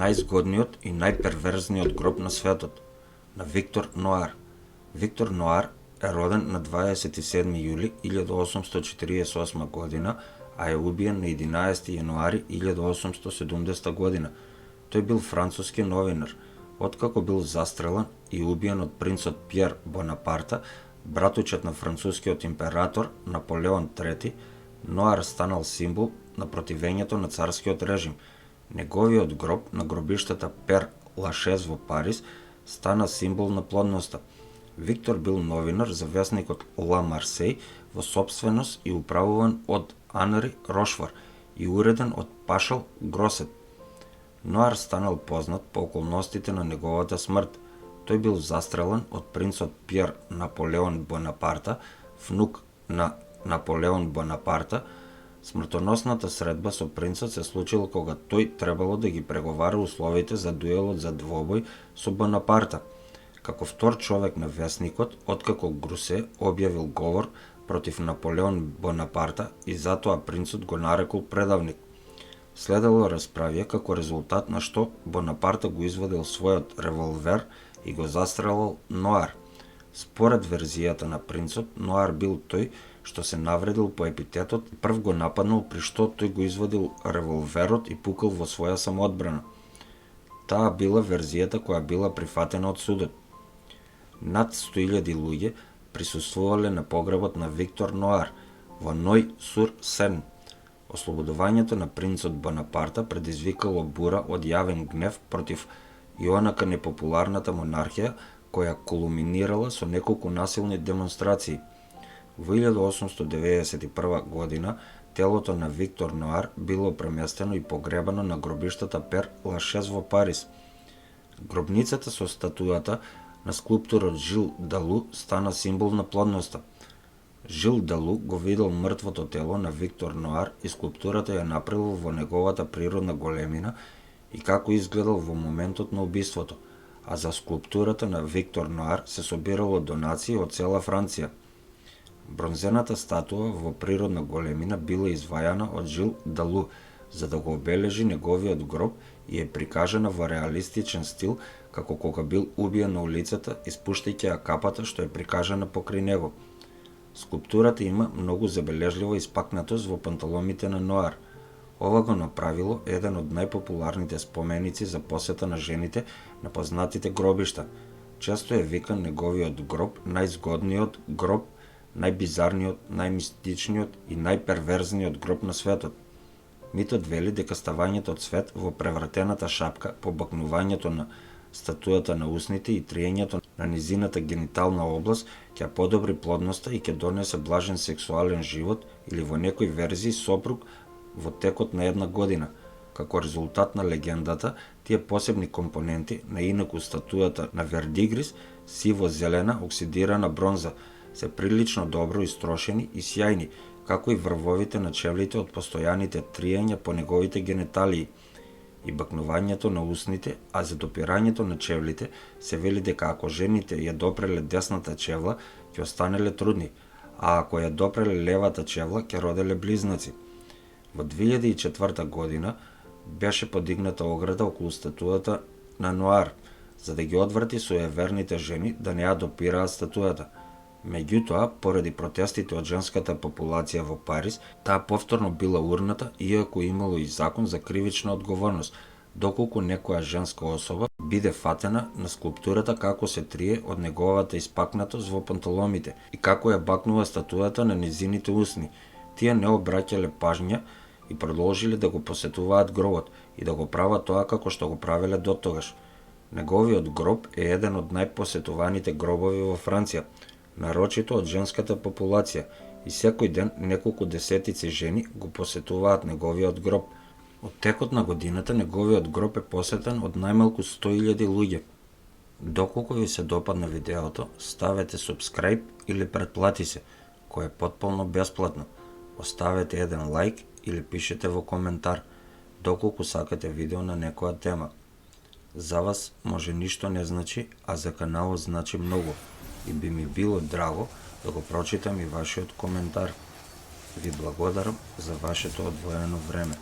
најзгодниот и најперверзниот гроб на светот, на Виктор Ноар. Виктор Ноар е роден на 27 јули 1848 година, а е убиен на 11 јануари 1870 година. Тој бил француски новинар. Откако бил застрелан и убиен од принцот Пјер Бонапарта, братучет на францускиот император Наполеон III, Ноар станал символ на противењето на царскиот режим. Неговиот гроб на гробиштата Пер Лашез во Париз стана символ на плодноста. Виктор бил новинар за весникот Ла Марсеј во сопственост и управуван од Анри Рошфор и уреден од Пашал Гросет. Ноар станал познат по околностите на неговата смрт. Тој бил застрелан од принцот Пјер Наполеон Бонапарта, внук на Наполеон Бонапарта. Смртоносната средба со принцот се случила кога тој требало да ги преговара условите за дуелот за двобој со Бонапарта. Како втор човек на весникот, откако Грусе објавил говор против Наполеон Бонапарта и затоа принцот го нарекол предавник. Следело расправија како резултат на што Бонапарта го извадил својот револвер и го застрелал Ноар. Според верзијата на принцот, Ноар бил тој што се навредил по епитетот и прв го нападнал при што тој го извадил револверот и пукал во своја самоодбрана. Таа била верзијата која била прифатена од судот. Над 100.000 луѓе присуствувале на погребот на Виктор Ноар во Ној-сур-Сен. Ослободувањето на принцот Бонапарта предизвикало бура од јавен гнев против и онака непопуларната монархија, која кулминирала со неколку насилни демонстрации. Во 1891 година телото на Виктор Ноар било преместено и погребано на гробиштата Пер Лашез во Париз. Гробницата со статујата на скулпторот Жил Далу стана символ на плодноста. Жил Далу го видел мртвото тело на Виктор Ноар и скулптурата ја направил во неговата природна големина и како изгледал во моментот на убиството, а за скулптурата на Виктор Ноар се собирало донации од цела Франција. Бронзената статуа во природна големина била извајана од Жил Далу, за да го обележи неговиот гроб и е прикажана во реалистичен стил, како кога бил убиен на улицата, испуштајќи ја капата што е прикажана покрај него. Скулптурата има многу забележлива испакнатост во панталомите на Ноар. Ова го направило еден од најпопуларните споменици за посета на жените на познатите гробишта. Често е викан неговиот гроб најзгодниот гроб, најбизарниот, најмистичниот и најперверзниот гроб на светот. Митот вели дека ставањето од свет во превратената шапка, побакнувањето на статујата на усните и триењето на низината генитална област ќе подобри плодноста и ќе донесе блажен сексуален живот или во некои верзии сопруг во текот на една година. Како резултат на легендата, тие посебни компоненти на инаку статујата на Вердигрис, сиво-зелена оксидирана бронза, се прилично добро истрошени и сјајни, како и врвовите на чевлите од постојаните триења по неговите гениталии и бакнувањето на усните, а за допирањето на чевлите се вели дека ако жените ја допреле десната чевла, ќе останеле трудни, а ако ја допреле левата чевла, ќе роделе близнаци. Во 2004 година беше подигната ограда околу статујата на Ноар, за да ги одврати суеверните жени да не ја допираат статујата. Меѓутоа, поради протестите од женската популација во Париз, таа повторно била урната, иако имало и закон за кривична одговорност, доколку некоја женска особа биде фатена на скулптурата како се трие од неговата испакнатост во панталомите и како ја бакнува статујата на низините усни. Тие не обраќале пажња и продолжиле да го посетуваат гробот и да го прават тоа како што го правеле дотогаш. Неговиот гроб е еден од најпосетуваните гробови во Франција, нарочито од женската популација, и секој ден неколку десетици жени го посетуваат неговиот гроб. Од текот на годината неговиот гроб е посетен од најмалку 100.000 луѓе. Доколку ви се допадна видеото, ставете subscribe или претплати се, кој е потполно бесплатно. Оставете еден лайк или пишете во коментар, доколку сакате видео на некоја тема. За вас може ништо не значи, а за каналот значи многу. И би ми било драго да го прочитам и вашиот коментар. Ви благодарам за вашето одвоено време.